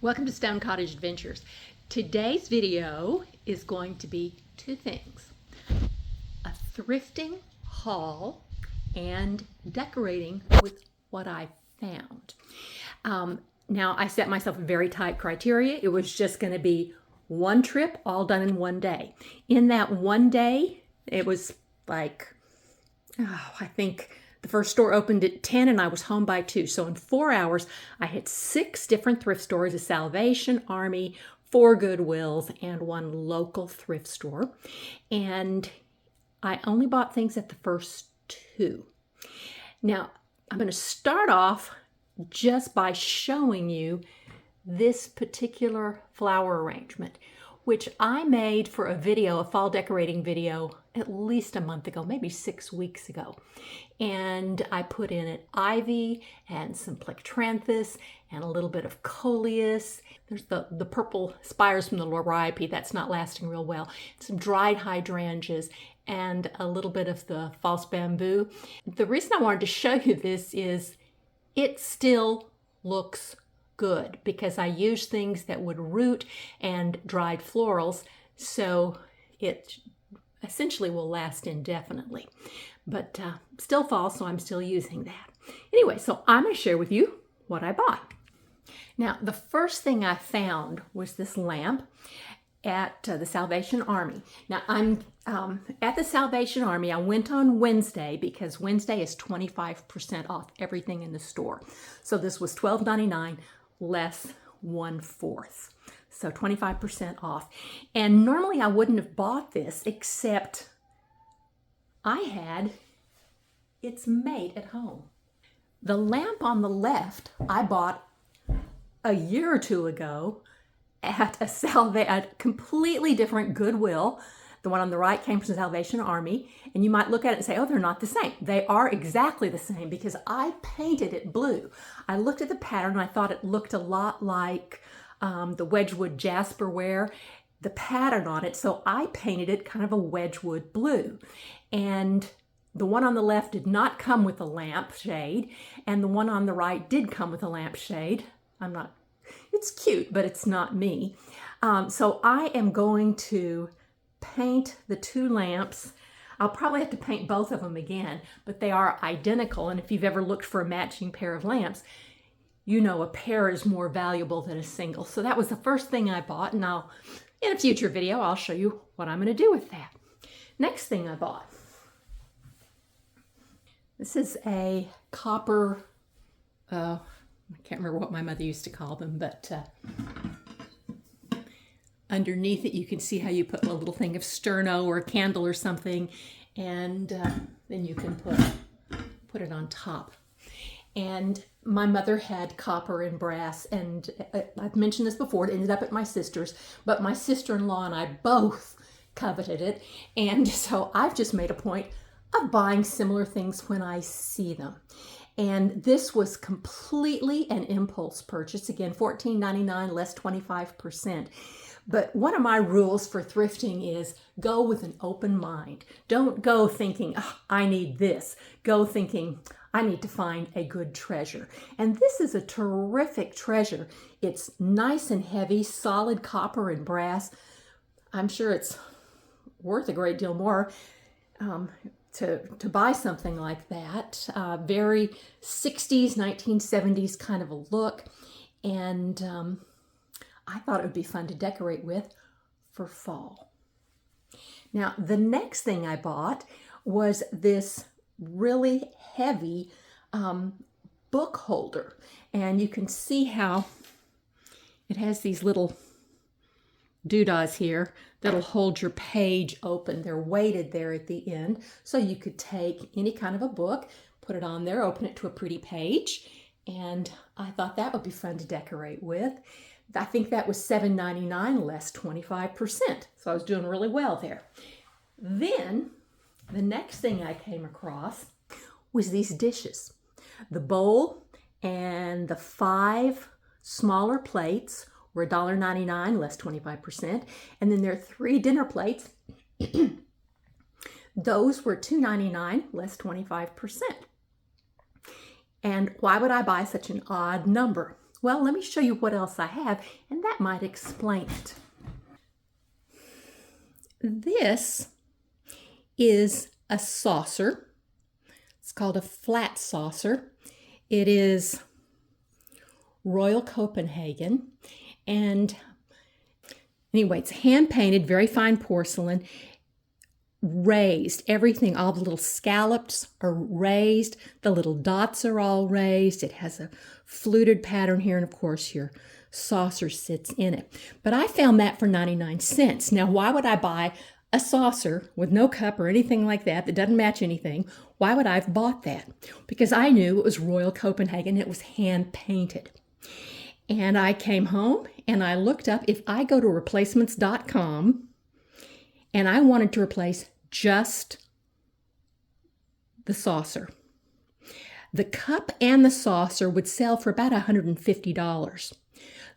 Welcome to Stone Cottage Adventures. Today's video is going to be two things: a thrifting haul and decorating with what I found. Now I set myself a very tight criteria. It was just going to be one trip all done in one day. In that one day, it was like, I think the first store opened at 10 and I was home by 2. So in 4 hours, I hit 6 different thrift stores: a Salvation Army, 4 Goodwills, and 1 local thrift store. And I only bought things at the first 2. Now, I'm going to start off just by showing you this particular flower arrangement, which I made for a video, a fall decorating video, at least a month ago, maybe 6 weeks ago. And I put in an ivy and some plectranthus and a little bit of coleus. There's the purple spires from the loroipy that's not lasting real well. Some dried hydrangeas and a little bit of the false bamboo. The reason I wanted to show you this is it still looks good because I used things that would root and dried florals, so it essentially will last indefinitely. But still fall, so I'm still using that. Anyway, so I'm going to share with you what I bought. Now, the first thing I found was this lamp at the Salvation Army. Now, I'm at the Salvation Army. I went on Wednesday because Wednesday is 25% off everything in the store. So this was $12.99 less 1/4. So 25% off. And normally I wouldn't have bought this, except I had its mate at home. The lamp on the left I bought a year or two ago at a completely different Goodwill. The one on the right came from Salvation Army, and you might look at it and say, oh, they're not the same. They are exactly the same because I painted it blue. I looked at the pattern and I thought it looked a lot like the Wedgwood Jasperware, the pattern on it. So I painted it kind of a Wedgwood blue. And the one on the left did not come with a lampshade, and the one on the right did come with a lampshade. It's cute, but it's not me. So I am going to paint the 2 lamps. I'll probably have to paint both of them again, but they are identical. And if you've ever looked for a matching pair of lamps, you know a pair is more valuable than a single. So that was the first thing I bought, and in a future video, I'll show you what I'm going to do with that. Next thing I bought. This is a copper, I can't remember what my mother used to call them, but underneath it you can see how you put a little thing of sterno or a candle or something, and then you can put it on top. And my mother had copper and brass, and I've mentioned this before, it ended up at my sister's, but my sister-in-law and I both coveted it, and so I've just made a point of buying similar things when I see them. And this was completely an impulse purchase. Again, $14.99 less 25%. But one of my rules for thrifting is go with an open mind. Don't go thinking, oh, I need this. Go thinking, I need to find a good treasure. And this is a terrific treasure. It's nice and heavy, solid copper and brass. I'm sure it's worth a great deal more to buy something like that. Very 60s, 1970s kind of a look. And I thought it would be fun to decorate with for fall. Now, the next thing I bought was this really heavy book holder. And you can see how it has these little doodahs here that'll hold your page open. They're weighted there at the end. So you could take any kind of a book, put it on there, open it to a pretty page. And I thought that would be fun to decorate with. I think that was $7.99 less 25%. So I was doing really well there. Then the next thing I came across was these dishes. The bowl and the 5 smaller plates were $1.99 less 25%. And then there are 3 dinner plates. Those were $2.99 less 25%. And why would I buy such an odd number? Well, let me show you what else I have, and that might explain it. This is a saucer. It's called a flat saucer. It is Royal Copenhagen, and anyway, it's hand painted, very fine porcelain, raised. Everything, all the little scallops are raised. The little dots are all raised. It has a fluted pattern here, and of course your saucer sits in it. But I found that for 99 cents. Now, why would I buy a saucer with no cup or anything like that that doesn't match anything? Why would I have bought that? Because I knew it was Royal Copenhagen. It was hand painted. And I came home and I looked up, if I go to replacements.com and I wanted to replace just the saucer, the cup and the saucer would sell for about $150.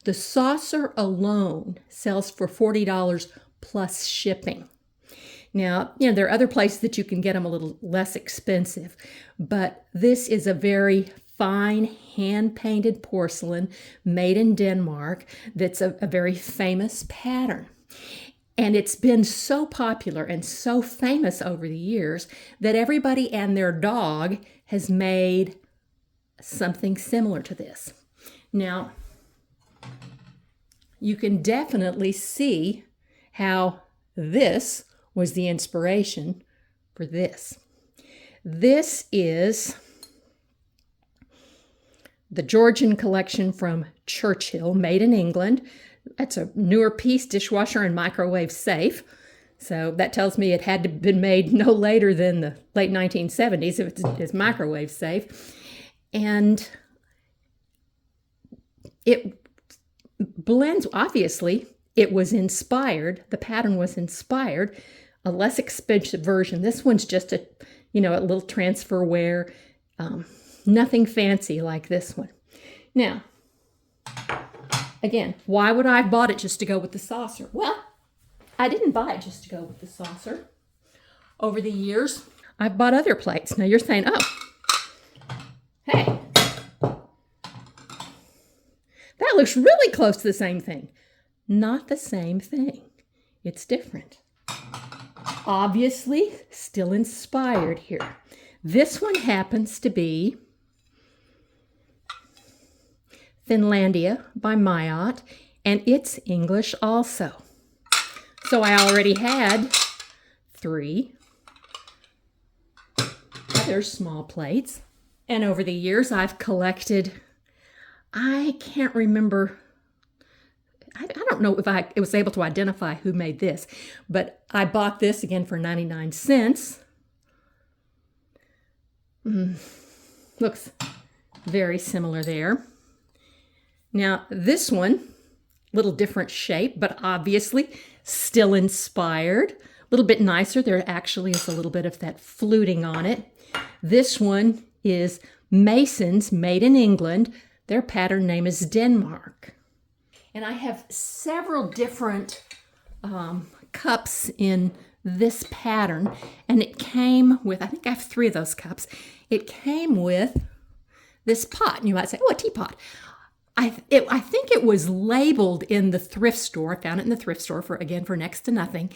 The saucer alone sells for $40 plus shipping. Now, there are other places that you can get them a little less expensive, but this is a very fine hand-painted porcelain made in Denmark that's a very famous pattern. And it's been so popular and so famous over the years that everybody and their dog has made something similar to this. Now, you can definitely see how this was the inspiration for this. This is the Georgian collection from Churchill, made in England. That's a newer piece, dishwasher and microwave safe. So that tells me it had to have been made no later than the late 1970s if it's microwave safe. And it blends, obviously, it was inspired, the pattern was inspired, a less expensive version. This one's just a little transfer wear, nothing fancy like this one. Now, again, why would I have bought it just to go with the saucer? Well, I didn't buy it just to go with the saucer. Over the years, I've bought other plates. Now you're saying, oh, hey, that looks really close to the same thing. Not the same thing. It's different. Obviously, still inspired here. This one happens to be Finlandia by Mayotte, and it's English also. So I already had 3 other small plates, and over the years I've collected, I can't remember, I don't know if I was able to identify who made this, but I bought this again for 99 cents. Looks very similar there. Now this one, little different shape, but obviously still inspired. A little bit nicer. There actually is a little bit of that fluting on it. This one is Mason's, made in England. Their pattern name is Denmark. And I have several different cups in this pattern, and it came with, I think I have 3 of those cups. It came with this pot. And you might say, oh, a teapot. I think it was labeled in the thrift store. I found it in the thrift store for next to nothing,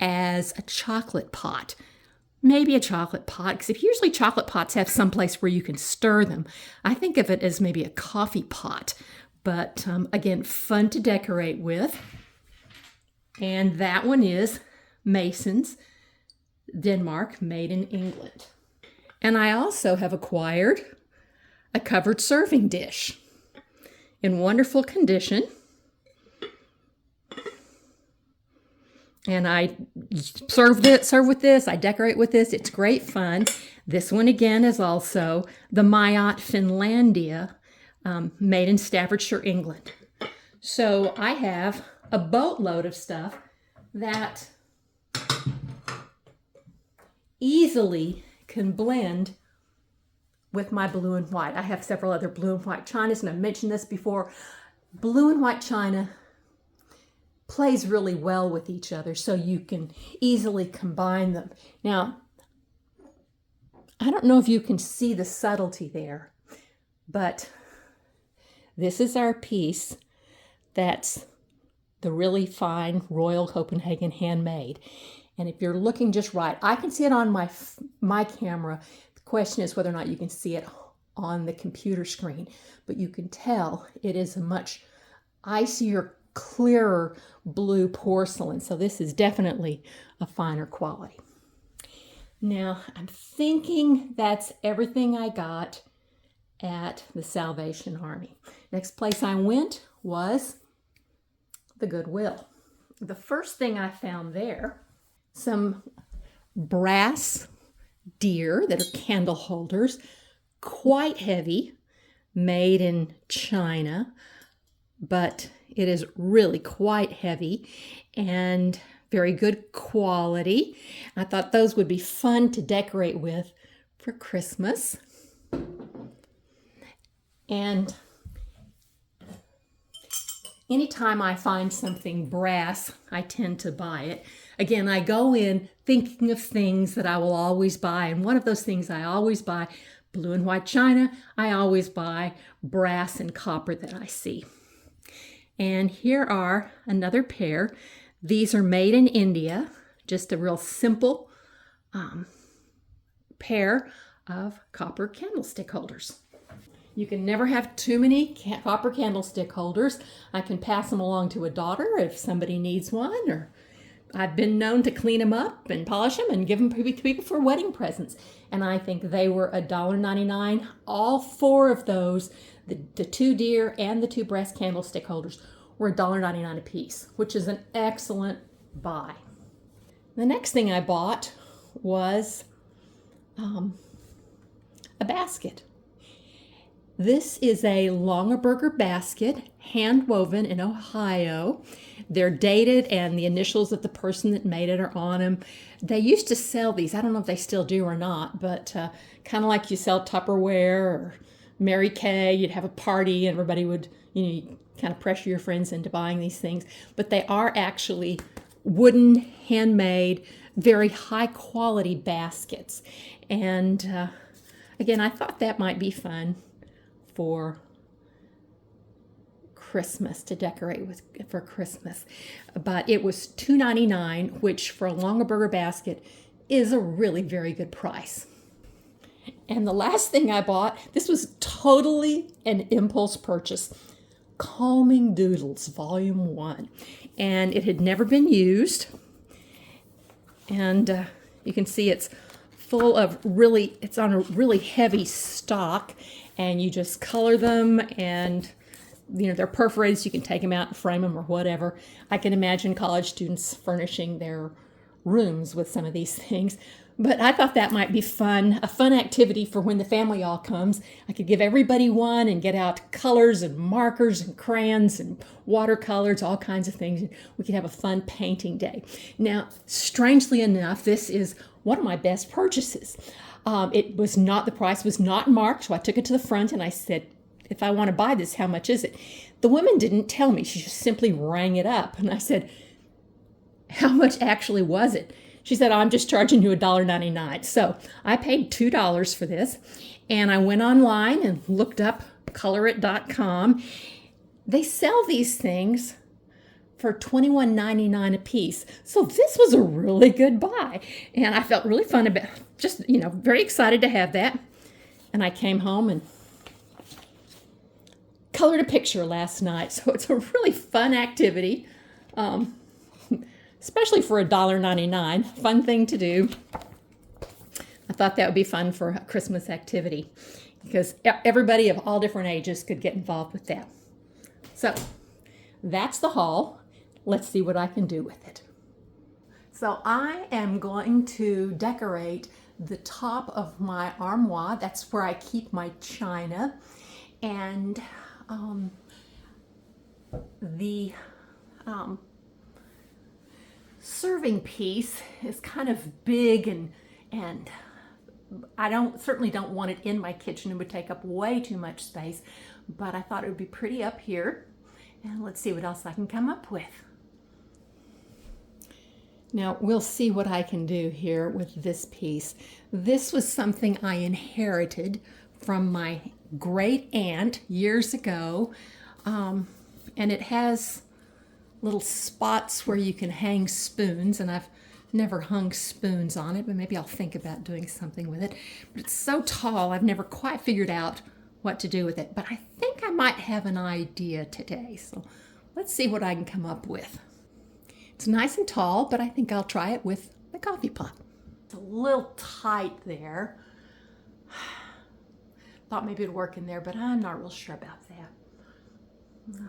as a chocolate pot. Maybe a chocolate pot, because usually chocolate pots have some place where you can stir them. I think of it as maybe a coffee pot, but again, fun to decorate with. And that one is Mason's, Denmark, made in England. And I also have acquired a covered serving dish in wonderful condition. And I serve with this, I decorate with this. It's great fun. This one again is also the Mayotte Finlandia, made in Staffordshire, England. So I have a boatload of stuff that easily can blend with my blue and white. I have several other blue and white chinas, and I've mentioned this before. Blue and white china plays really well with each other, so you can easily combine them. Now, I don't know if you can see the subtlety there, but This is our piece that's the really fine Royal Copenhagen handmade. And if you're looking just right, I can see it on my camera. The question is whether or not you can see it on the computer screen, but you can tell it is a much icier, clearer blue porcelain. So this is definitely a finer quality. Now, I'm thinking that's everything I got at the Salvation Army. Next place I went was the Goodwill. The first thing I found there, some brass deer that are candle holders, quite heavy, made in China, but it is really quite heavy and very good quality. I thought those would be fun to decorate with for Christmas. And anytime I find something brass, I tend to buy it. Again, I go in thinking of things that I will always buy, and one of those things I always buy, blue and white china, I always buy brass and copper that I see. And here are another pair. These are made in India, just a real simple pair of copper candlestick holders. You can never have too many copper candlestick holders. I can pass them along to a daughter if somebody needs one, or I've been known to clean them up and polish them and give them to people for wedding presents. And I think they were $1.99. All four of those, the two deer and the two brass candlestick holders, were $1.99 a piece, which is an excellent buy. The next thing I bought was a basket. This is a Longaberger basket, hand woven in Ohio. They're dated and the initials of the person that made it are on them. They used to sell these. I don't know if they still do or not, but kind of like you sell Tupperware or Mary Kay. You'd have a party and everybody would, kind of pressure your friends into buying these things. But they are actually wooden, handmade, very high quality baskets. And again, I thought that might be fun for Christmas, to decorate with for Christmas. But it was $2.99, which for a Longaberger basket is a really very good price. And the last thing I bought, this was totally an impulse purchase, Calming Doodles Volume 1. And it had never been used. And you can see it's full of it's on a really heavy stock, and you just color them, and they're perforated so you can take them out and frame them or whatever. I can imagine college students furnishing their rooms with some of these things. But I thought that might be fun, a fun activity for when the family all comes. I could give everybody one and get out colors and markers and crayons and watercolors, all kinds of things. We could have a fun painting day. Now, strangely enough, this is one of my best purchases. The price was not marked, so I took it to the front and I said, if I want to buy this, how much is it? The woman didn't tell me. She just simply rang it up. And I said, how much actually was it? She said, I'm just charging you $1.99. So I paid $2 for this, and I went online and looked up colorit.com. They sell these things for $21.99 a piece. So this was a really good buy, and I felt really fun about, just, very excited to have that. And I came home and colored a picture last night. So it's a really fun activity. Especially for $1.99, fun thing to do. I thought that would be fun for a Christmas activity because everybody of all different ages could get involved with that. So that's the haul. Let's see what I can do with it. So I am going to decorate the top of my armoire. That's where I keep my china. And the serving piece is kind of big, and I certainly don't want it in my kitchen. It would take up way too much space, but I thought it would be pretty up here. And let's see what else I can come up with. Now we'll see what I can do here with this piece. This was something I inherited from my great aunt years ago, and it has little spots where you can hang spoons, and I've never hung spoons on it, but maybe I'll think about doing something with it. But it's so tall, I've never quite figured out what to do with it, but I think I might have an idea today, so let's see what I can come up with. It's nice and tall, but I think I'll try it with the coffee pot. It's a little tight there. Thought maybe it'd work in there, but I'm not real sure about that.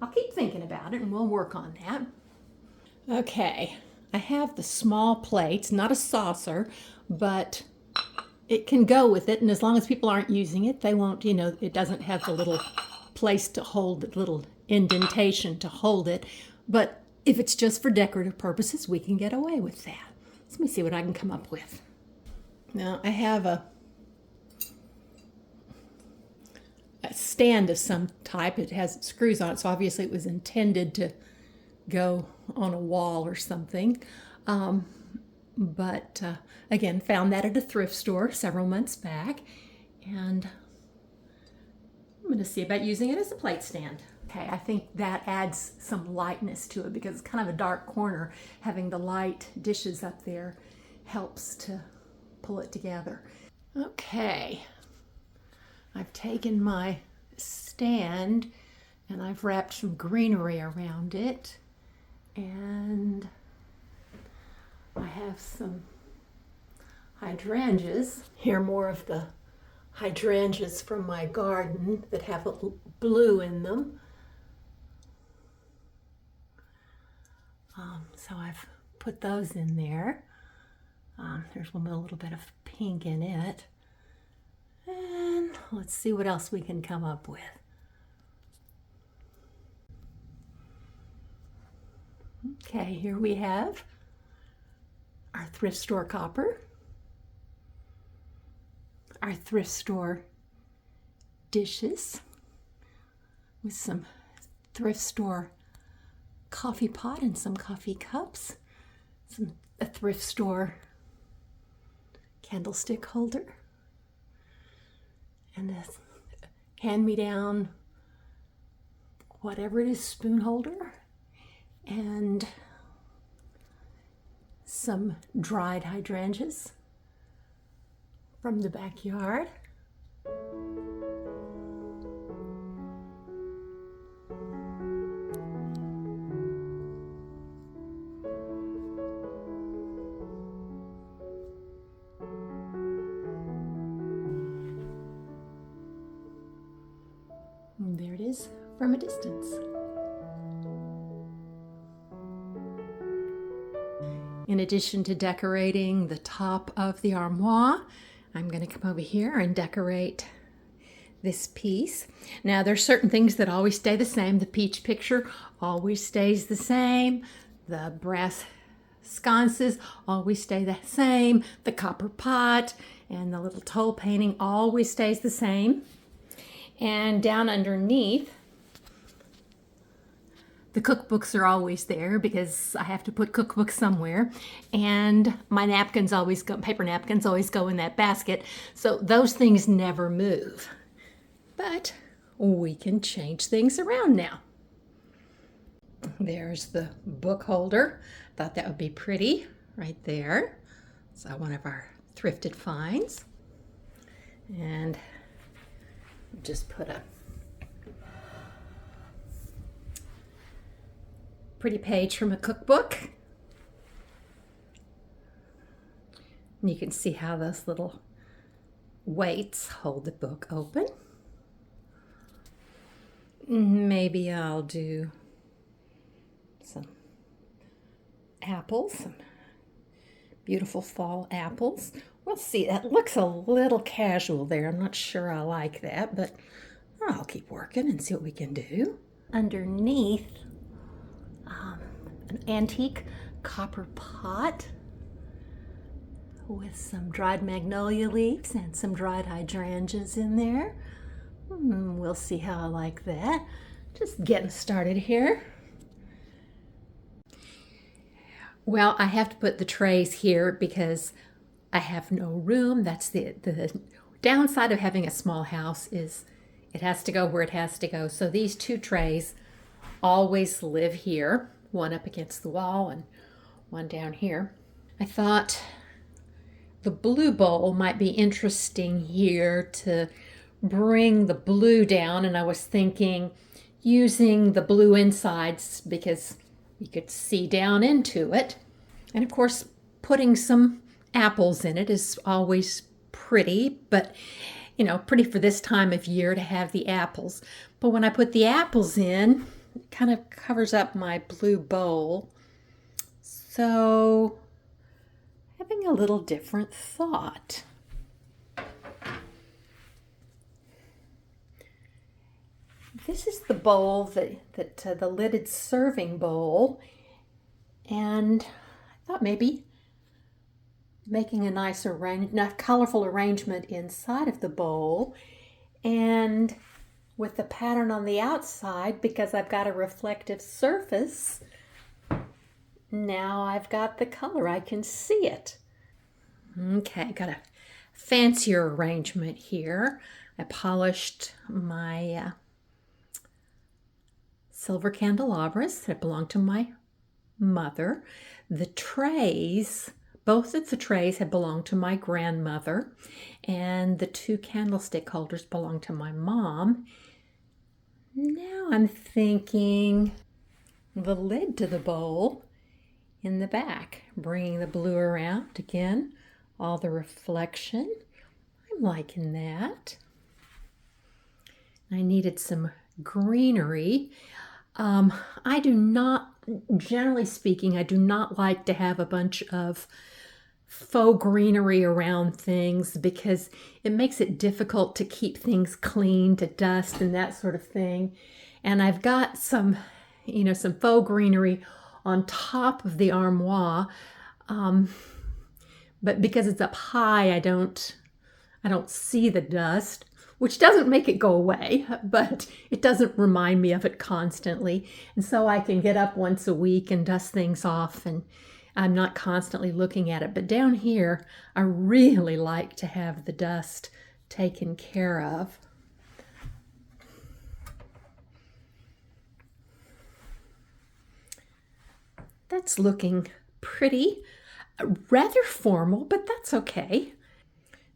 I'll keep thinking about it and we'll work on that. Okay, I have the small plates, not a saucer, but it can go with it, and as long as people aren't using it, they won't, it doesn't have the little place to hold it, little indentation to hold it. But if it's just for decorative purposes, we can get away with that. Let me see what I can come up with. Now, I have a stand of some type. It has screws on it, so obviously it was intended to go on a wall or something. But again, found that at a thrift store several months back, and I'm going to see about using it as a plate stand. Okay, I think that adds some lightness to it because it's kind of a dark corner. Having the light dishes up there helps to pull it together. Okay, I've taken my stand and I've wrapped some greenery around it, and I have some hydrangeas. Here are more of the hydrangeas from my garden that have a blue in them. So I've put those in there. There's a little bit of pink in it. And let's see what else we can come up with. Okay, here we have our thrift store copper, our thrift store dishes with some thrift store coffee pot and some coffee cups, a thrift store candlestick holder, and a hand-me-down, whatever it is, spoon holder, and some dried hydrangeas from the backyard. And there it is from a distance. In addition to decorating the top of the armoire, I'm going to come over here and decorate this piece. Now, there's certain things that always stay the same. The peach picture always stays the same. The brass sconces always stay the same. The copper pot and the little toll painting always stays the same. And down underneath, the cookbooks are always there because I have to put cookbooks somewhere, and my napkins always go, paper napkins always go in that basket, so those things never move. But we can change things around now. There's the book holder. Thought that would be pretty right there. So one of our thrifted finds. And just put a pretty page from a cookbook. And you can see how those little weights hold the book open. Maybe I'll do some apples, some beautiful fall apples. We'll see. That looks a little casual there. I'm not sure I like that, but I'll keep working and see what we can do. Underneath, an antique copper pot with some dried magnolia leaves and some dried hydrangeas in there. We'll see how I like that. Just getting started here. Well, I have to put the trays here because I have no room. That's the downside of having a small house is it has to go where it has to go. So these two trays always live here, one up against the wall and one down here. I thought the blue bowl might be interesting here to bring the blue down, and I was thinking using the blue insides because you could see down into it. And of course, putting some apples in it is always pretty, but you know, pretty for this time of year to have the apples. But when I put the apples in, it kind of covers up my blue bowl. So, having a little different thought. This is the bowl the lidded serving bowl, and I thought maybe making a nice colorful arrangement inside of the bowl, and with the pattern on the outside, because I've got a reflective surface, now I've got the color, I can see it. Okay, got a fancier arrangement here. I polished my silver candelabras that belong to my mother. The trays, both of the trays had belonged to my grandmother, and the two candlestick holders belong to my mom. Now I'm thinking the lid to the bowl in the back, bringing the blue around again, all the reflection. I'm liking that. I needed some greenery. I do not, generally speaking, I do not like to have a bunch of faux greenery around things because it makes it difficult to keep things clean, to dust and that sort of thing. And I've got some faux greenery on top of the armoire, but because it's up high, I don't see the dust, which doesn't make it go away, but it doesn't remind me of it constantly. And so I can get up once a week and dust things off, and I'm not constantly looking at it. But down here, I really like to have the dust taken care of. That's looking pretty, rather formal, but that's okay.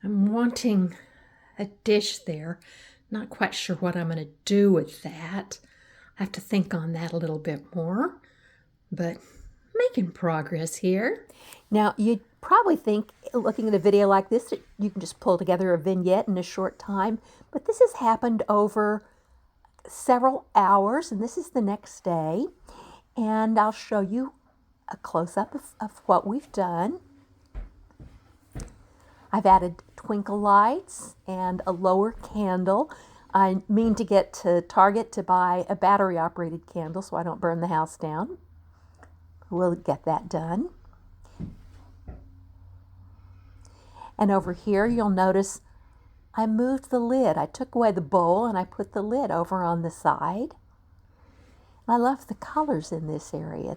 I'm wanting a dish there. Not quite sure what I'm going to do with that. I have to think on that a little bit more, but making progress here. Now, you'd probably think, looking at a video like this, that you can just pull together a vignette in a short time, but this has happened over several hours, and this is the next day, and I'll show you a close-up of what we've done. I've added twinkle lights and a lower candle. I mean to get to Target to buy a battery-operated candle so I don't burn the house down. We'll get that done. And over here, you'll notice I moved the lid. I took away the bowl and I put the lid over on the side. I love the colors in this area.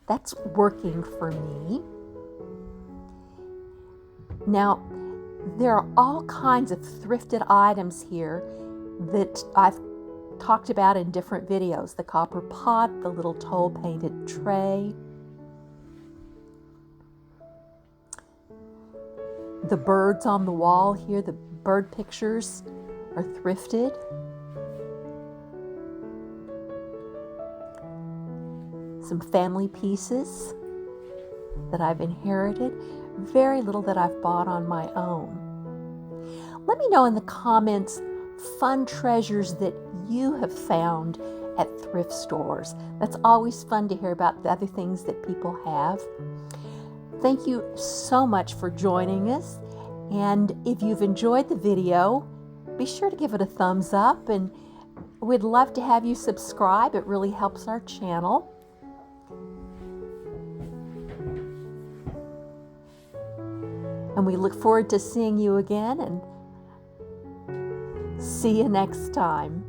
That's working for me. Now, there are all kinds of thrifted items here that I've talked about in different videos. The copper pot, the little toll painted tray, the birds on the wall here, the bird pictures are thrifted. Some family pieces that I've inherited. Very little that I've bought on my own. Let me know in the comments fun treasures that you have found at thrift stores. That's always fun to hear about the other things that people have. Thank you so much for joining us. And if you've enjoyed the video, be sure to give it a thumbs up, and we'd love to have you subscribe. It really helps our channel. And we look forward to seeing you again, and see you next time.